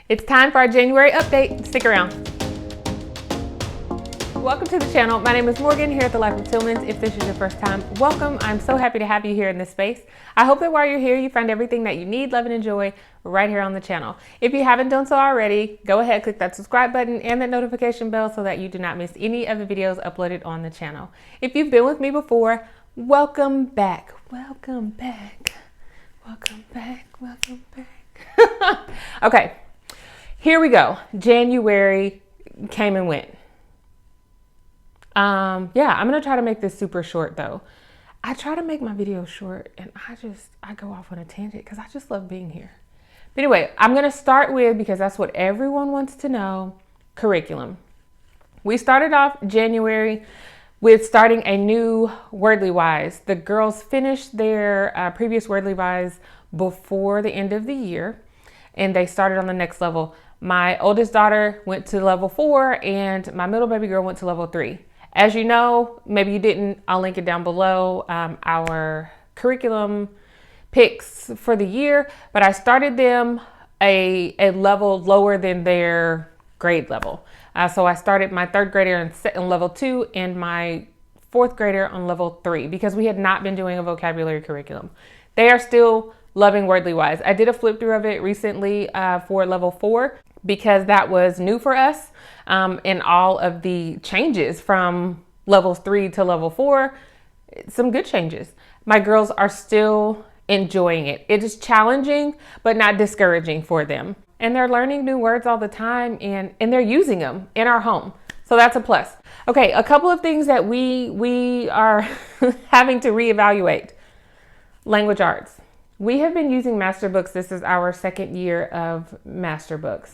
It's time for our January update. Stick around. Welcome to the channel. My name is Morgan here at The Life of Tillmans. If this is your first time, welcome. I'm so happy to have you here in this space. I hope that while you're here, you find everything that you need, love, and enjoy right here on the channel. If you haven't done so already, go ahead, click that subscribe button and that notification bell so that you do not miss any of the videos uploaded on the channel. If you've been with me before, welcome back. Welcome back. Welcome back. Welcome back. Okay, here we go. January came and went. Yeah, I'm going to try to make this super short though. I try to make my videos short and I go off on a tangent because I just love being here. But anyway, I'm going to start with, because that's what everyone wants to know, curriculum. We started off January with starting a new Wordly Wise. The girls finished their previous Wordly Wise before the end of the year and they started on the next level. My oldest daughter went to level 4 and my middle baby girl went to level 3. As you know, maybe you didn't, I'll link it down below, our curriculum picks for the year, but I started them a level lower than their grade level. So I started my 3rd grader in level 2 and my 4th grader on level 3 because we had not been doing a vocabulary curriculum. They are still loving Wordly Wise. I did a flip through of it recently for level 4 because that was new for us. And all of the changes from levels 3 to level 4, some good changes. My girls are still enjoying it. It is challenging, but not discouraging for them. And they're learning new words all the time and they're using them in our home. So that's a plus. Okay, a couple of things that we are having to reevaluate. Language arts. We have been using MasterBooks. This is our 2nd year of MasterBooks.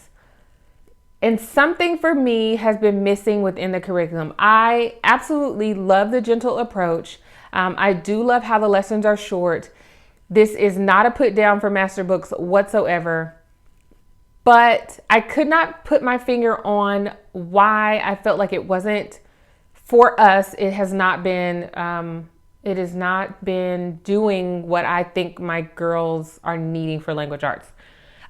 And something for me has been missing within the curriculum. I absolutely love the gentle approach. I do love how the lessons are short. This is not a put down for MasterBooks whatsoever. But I could not put my finger on why I felt like it wasn't for us. It has not been doing what I think my girls are needing for language arts.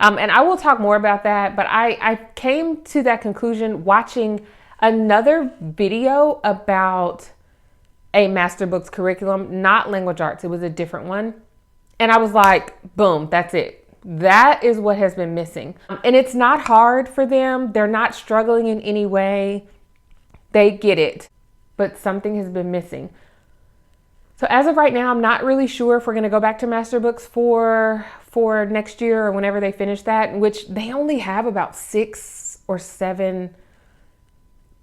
And I will talk more about that, but I came to that conclusion watching another video about a MasterBooks curriculum, not language arts. It was a different one. And I was like, boom, that's it. That is what has been missing. And it's not hard for them. They're not struggling in any way. They get it, but something has been missing. So as of right now, I'm not really sure if we're going to go back to MasterBooks for next year or whenever they finish that, which they only have about 6 or 7,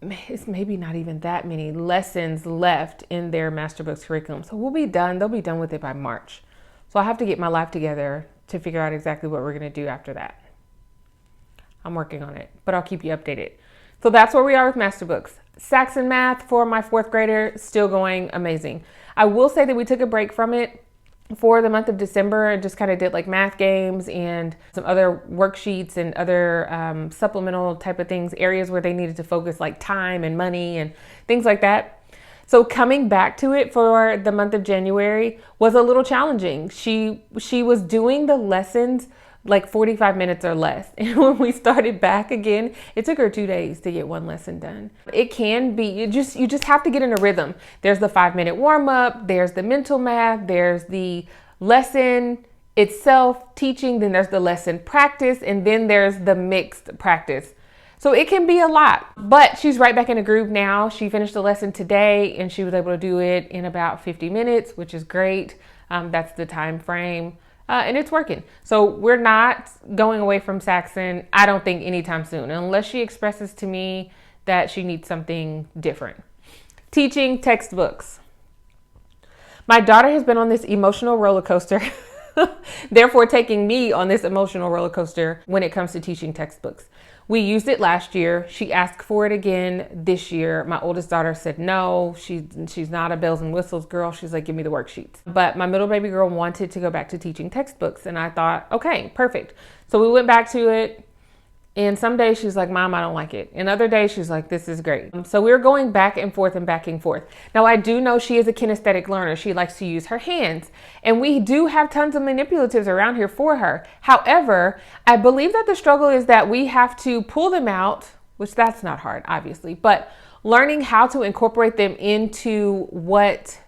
it's maybe not even that many lessons left in their MasterBooks curriculum. So we'll be done. They'll be done with it by March. So I'll have to get my life together to figure out exactly what we're going to do after that. I'm working on it, but I'll keep you updated. So that's where we are with MasterBooks. Saxon Math for my 4th grader, still going amazing. I will say that we took a break from it for the month of December and just kind of did like math games and some other worksheets and other supplemental type of things, areas where they needed to focus like time and money and things like that. So coming back to it for the month of January was a little challenging. She was doing the lessons like 45 minutes or less. And when we started back again, it took her 2 days to get one lesson done. It can be, you just have to get in a rhythm. There's the 5-minute warm up, there's the mental math, there's the lesson itself teaching, then there's the lesson practice, and then there's the mixed practice. So it can be a lot, but she's right back in a groove now. She finished the lesson today and she was able to do it in about 50 minutes, which is great. That's the time frame. And it's working. So we're not going away from Saxon, I don't think anytime soon, unless she expresses to me that she needs something different. Teaching textbooks. My daughter has been on this emotional roller coaster, therefore taking me on this emotional roller coaster when it comes to teaching textbooks. We used it last year. She asked for it again this year. My oldest daughter said no, she's not a bells and whistles girl. She's like, give me the worksheets. But my middle baby girl wanted to go back to teaching textbooks. And I thought, okay, perfect. So we went back to it. And some days she's like, Mom, I don't like it. And other days she's like, this is great. So we're going back and forth and back and forth. Now I do know she is a kinesthetic learner. She likes to use her hands. And we do have tons of manipulatives around here for her. However, I believe that the struggle is that we have to pull them out, which that's not hard, obviously, but learning how to incorporate them into what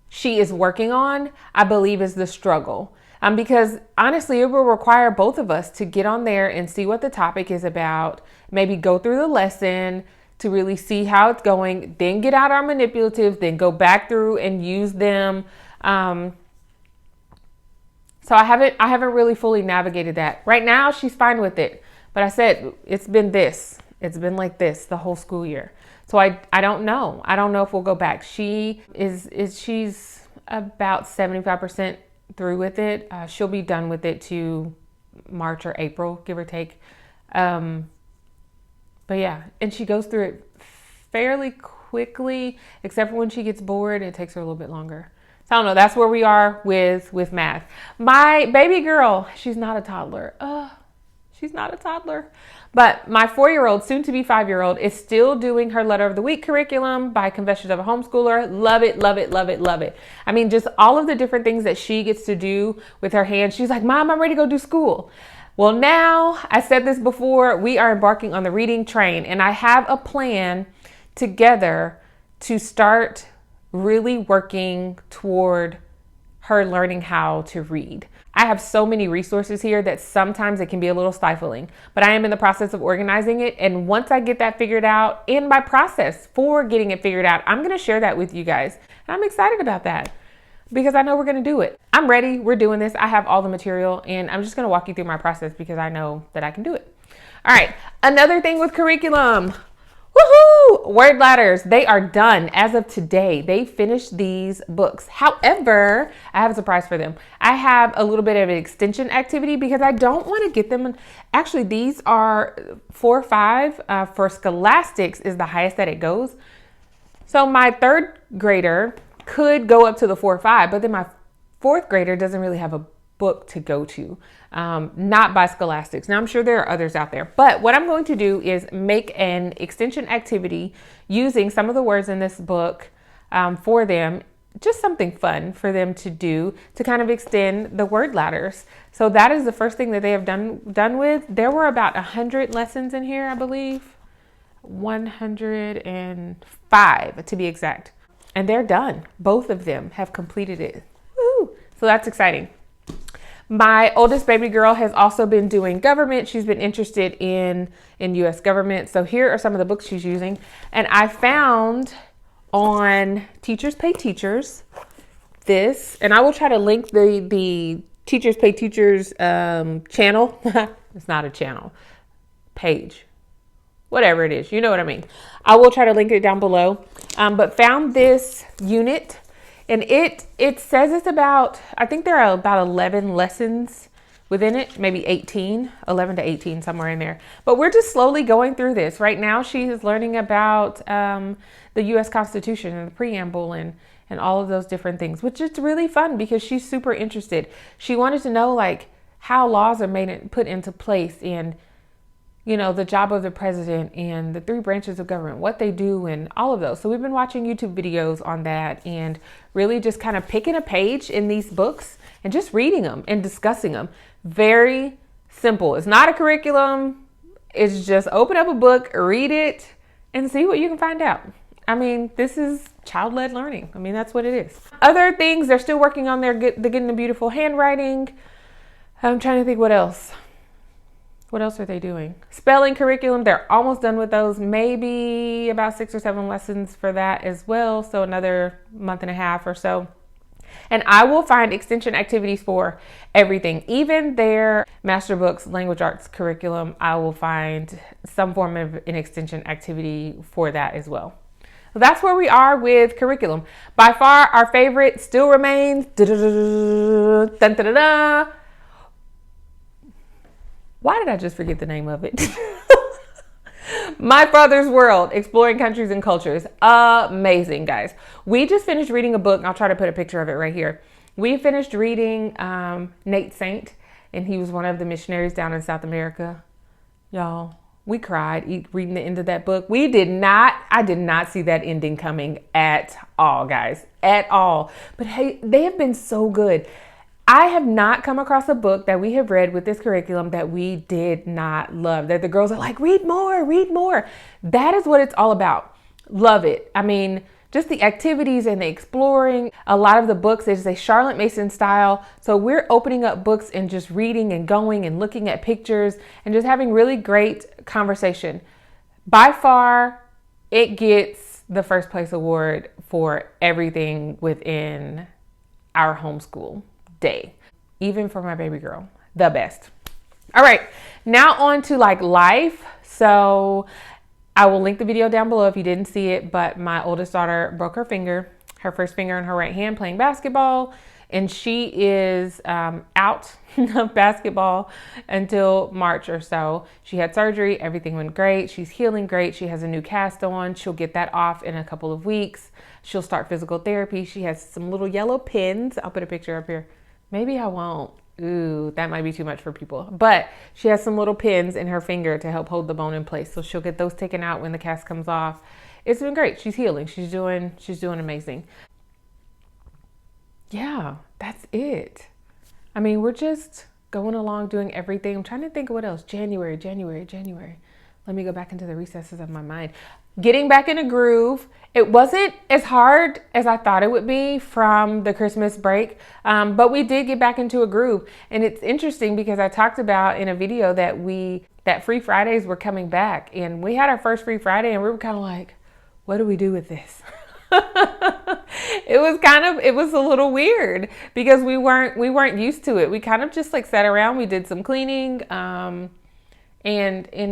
she is working on, I believe is the struggle. Because honestly, it will require both of us to get on there and see what the topic is about, maybe go through the lesson to really see how it's going, then get out our manipulatives, then go back through and use them. So I haven't really fully navigated that. Right now, she's fine with it. But I said, it's been like this the whole school year. So I don't know. I don't know if we'll go back. She's about 75% through with it. She'll be done with it to March or April, give or take. But yeah, and she goes through it fairly quickly, except for when she gets bored, it takes her a little bit longer. So I don't know, that's where we are with math. My baby girl, she's not a toddler. She's not a toddler. But my 4-year-old, soon to be 5-year-old, is still doing her letter of the week curriculum by Confessions of a Homeschooler. Love it, love it, love it, love it. I mean, just all of the different things that she gets to do with her hands. She's like, Mom, I'm ready to go do school. Well, now, I said this before, we are embarking on the reading train, and I have a plan together to start really working toward her learning how to read. I have so many resources here that sometimes it can be a little stifling, but I am in the process of organizing it. And once I get that figured out, in my process for getting it figured out, I'm going to share that with you guys. And I'm excited about that because I know we're going to do it. I'm ready. We're doing this. I have all the material and I'm just going to walk you through my process because I know that I can do it. All right. Another thing with curriculum. Woohoo! Word ladders, they are done as of today. They finished these books. However, I have a surprise for them. I have a little bit of an extension activity because I don't want to get them. Actually, these are 4 or 5 for Scholastics is the highest that it goes. So my 3rd grader could go up to the 4 or 5, but then my 4th grader doesn't really have a book to go to, not by Scholastics. Now I'm sure there are others out there, but what I'm going to do is make an extension activity using some of the words in this book for them, just something fun for them to do to kind of extend the word ladders. So that is the first thing that they have done with. There were about 100 lessons in here, I believe, 105 to be exact, and they're done. Both of them have completed it. Woo! So that's exciting. My oldest baby girl has also been doing government. She's been interested in U.S. government. So here are some of the books she's using. And I found on Teachers Pay Teachers this, and I will try to link the Teachers Pay Teachers channel. It's not a channel, page, whatever it is. You know what I mean. I will try to link it down below. But found this unit. And it says it's about, I think there are about 11 lessons within it, maybe 11 to 18, somewhere in there. But we're just slowly going through this. Right now, she is learning about the U.S. Constitution and the preamble and all of those different things, which is really fun because she's super interested. She wanted to know like how laws are put into place and, you know, the job of the president and the 3 branches of government, what they do and all of those. So we've been watching YouTube videos on that and really just kind of picking a page in these books and just reading them and discussing them. Very simple. It's not a curriculum. It's just open up a book, read it, and see what you can find out. I mean, this is child-led learning. I mean, that's what it is. Other things, they're still working on the Getting the Beautiful handwriting. I'm trying to think what else. What else are they doing? Spelling curriculum, they're almost done with those. Maybe about 6 or 7 lessons for that as well. So another month and a half or so. And I will find extension activities for everything. Even their MasterBooks language arts curriculum, I will find some form of an extension activity for that as well. So that's where we are with curriculum. By far, our favorite still remains why did I just forget the name of it? My Father's World, Exploring Countries and Cultures. Amazing, guys. We just finished reading a book. I'll try to put a picture of it right here. We finished reading Nate Saint, and he was one of the missionaries down in South America. Y'all, we cried reading the end of that book. I did not see that ending coming at all, guys, at all. But hey, they have been so good. I have not come across a book that we have read with this curriculum that we did not love, that the girls are like, read more, read more. That is what it's all about. Love it. I mean, just the activities and the exploring. A lot of the books is a Charlotte Mason style. So we're opening up books and just reading and going and looking at pictures and just having really great conversation. By far, it gets the first place award for everything within our homeschool day, even for my baby girl, the best. All right, now on to like life. So I will link the video down below if you didn't see it, but my oldest daughter broke her finger, her first finger in her right hand playing basketball, and she is out of basketball until March or so. She had surgery, everything went great, she's healing great, she has a new cast on, she'll get that off in a couple of weeks. She'll start physical therapy. She has some little yellow pins. I'll put a picture up here. Maybe I won't. Ooh, that might be too much for people. But she has some little pins in her finger to help hold the bone in place. So she'll get those taken out when the cast comes off. It's been great. She's healing. She's doing amazing. Yeah, that's it. I mean, we're just going along doing everything. I'm trying to think of what else. January. Let me go back into the recesses of my mind. Getting back in a groove. It wasn't as hard as I thought it would be from the Christmas break, but we did get back into a groove. And it's interesting because I talked about in a video that Free Fridays were coming back, and we had our first Free Friday and we were kind of like, what do we do with this? It was a little weird because we weren't used to it. We kind of just like sat around, we did some cleaning, and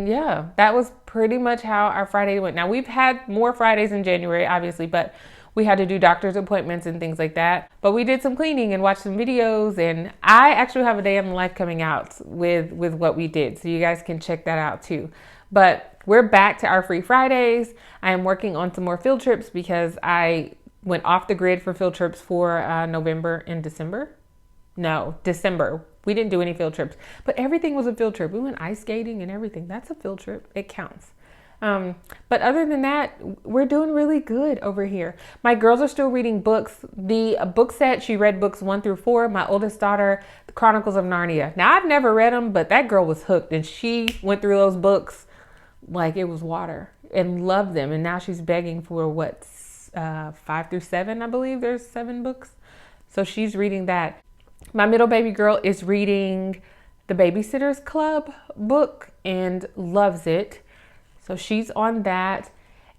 yeah, that was pretty much how our Friday went. Now we've had more Fridays in January, obviously, but we had to do doctor's appointments and things like that. But we did some cleaning and watched some videos, and I actually have a day in the life coming out with what we did. So you guys can check that out too. But we're back to our Free Fridays. I am working on some more field trips because I went off the grid for field trips for November and December. No, December. We didn't do any field trips, but everything was a field trip. We went ice skating and everything. That's a field trip. It counts. But other than that, we're doing really good over here. My girls are still reading books. The book set, she read books 1 through 4. My oldest daughter, The Chronicles of Narnia. Now, I've never read them, but that girl was hooked, and she went through those books like it was water and loved them. And now she's begging for 5 through 7, I believe. There's 7 books. So she's reading that. My middle baby girl is reading the Babysitter's Club book and loves it. So she's on that.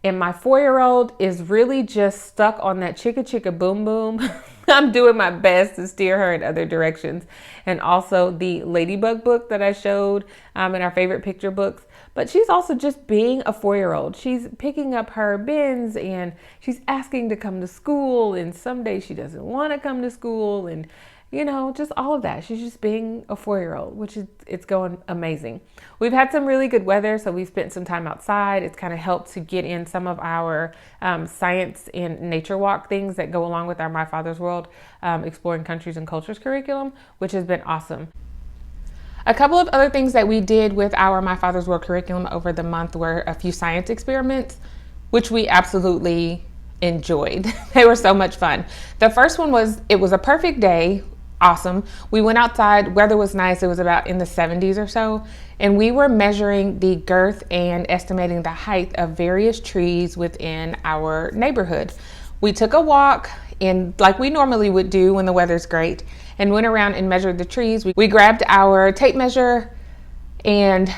And my 4-year-old is really just stuck on that Chicka Chicka Boom Boom. I'm doing my best to steer her in other directions. And also the Ladybug book that I showed in our favorite picture books. But she's also just being a 4-year-old. She's picking up her bins and she's asking to come to school. And some days she doesn't want to come to school. And you know, just all of that. She's just being a 4-year-old, which it's going amazing. We've had some really good weather, so we spent some time outside. It's kind of helped to get in some of our science and nature walk things that go along with our My Father's World Exploring Countries and Cultures curriculum, which has been awesome. A couple of other things that we did with our My Father's World curriculum over the month were a few science experiments, which we absolutely enjoyed. They were so much fun. The first one it was a perfect day. Awesome. We went outside, weather was nice. It was about in the 70s or so. And we were measuring the girth and estimating the height of various trees within our neighborhood. We took a walk in like we normally would do when the weather's great and went around and measured the trees. We grabbed our tape measure and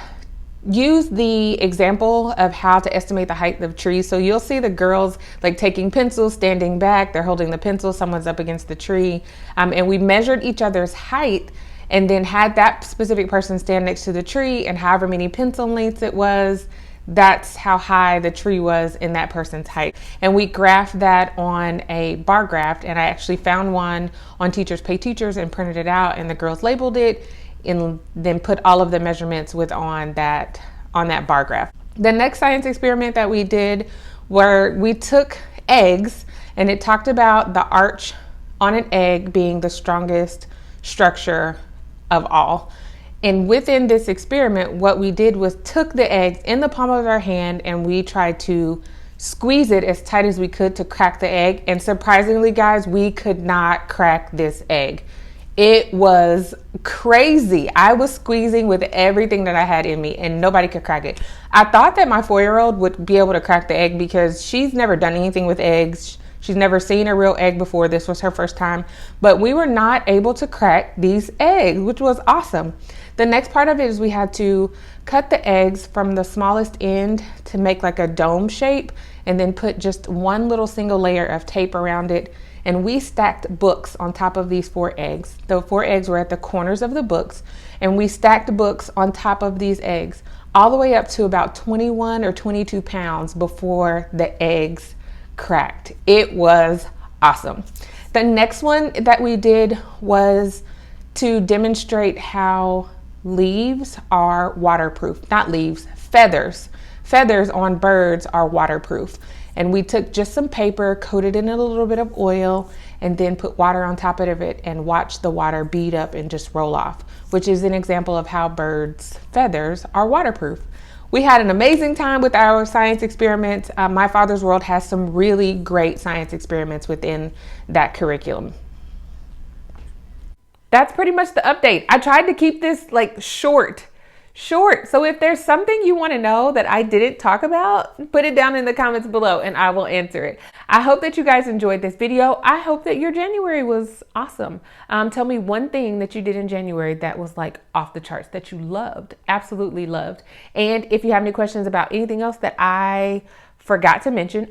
use the example of how to estimate the height of trees. So you'll see the girls like taking pencils, standing back, they're holding the pencil, someone's up against the tree. And we measured each other's height and then had that specific person stand next to the tree, and however many pencil lengths it was, that's how high the tree was in that person's height. And we graphed that on a bar graph, and I actually found one on Teachers Pay Teachers and printed it out, and the girls labeled it and then put all of the measurements on that bar graph. The next science experiment that we did where we took eggs, and it talked about the arch on an egg being the strongest structure of all. And within this experiment, what we did was took the eggs in the palm of our hand and we tried to squeeze it as tight as we could to crack the egg. And surprisingly, guys, we could not crack this egg. It was crazy. I was squeezing with everything that I had in me and nobody could crack it. I thought that my 4-year-old would be able to crack the egg because she's never done anything with eggs. She's never seen a real egg before. This was her first time, but we were not able to crack these eggs, which was awesome. The next part of it is we had to cut the eggs from the smallest end to make like a dome shape and then put just one little single layer of tape around it. And we stacked books on top of these 4 eggs. The 4 eggs were at the corners of the books, and we stacked books on top of these eggs all the way up to about 21 or 22 pounds before the eggs cracked. It was awesome. The next one that we did was to demonstrate how leaves are waterproof. Not leaves, feathers. Feathers on birds are waterproof. And we took just some paper, coated it in a little bit of oil, and then put water on top of it and watched the water bead up and just roll off, which is an example of how birds' feathers are waterproof. We had an amazing time with our science experiment. My Father's World has some really great science experiments within that curriculum. That's pretty much the update. I tried to keep this like short. So if there's something you want to know that I didn't talk about, put it down in the comments below and I will answer it. I hope that you guys enjoyed this video. I hope that your January was awesome. Tell me one thing that you did in January that was like off the charts, that you loved, absolutely loved. And if you have any questions about anything else that I forgot to mention,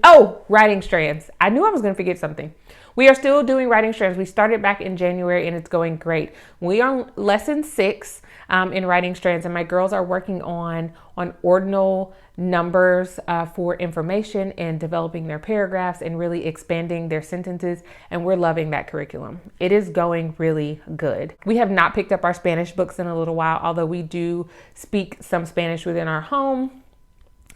writing strands. I knew I was going to forget something. We are still doing writing strands. We started back in January and it's going great. We are on lesson 6 in writing strands, and my girls are working on ordinal numbers for information and developing their paragraphs and really expanding their sentences. And we're loving that curriculum. It is going really good. We have not picked up our Spanish books in a little while, although we do speak some Spanish within our home.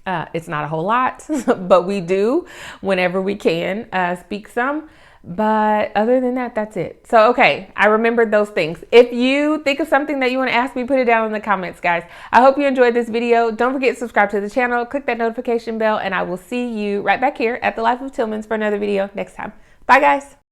It's not a whole lot, but we do whenever we can speak some. But other than that, that's it. So, okay, I remembered those things. If you think of something that you want to ask me, put it down in the comments, guys. I hope you enjoyed this video. Don't forget to subscribe to the channel, click that notification bell, and I will see you right back here at The Life of Tillmans for another video next time. Bye, guys.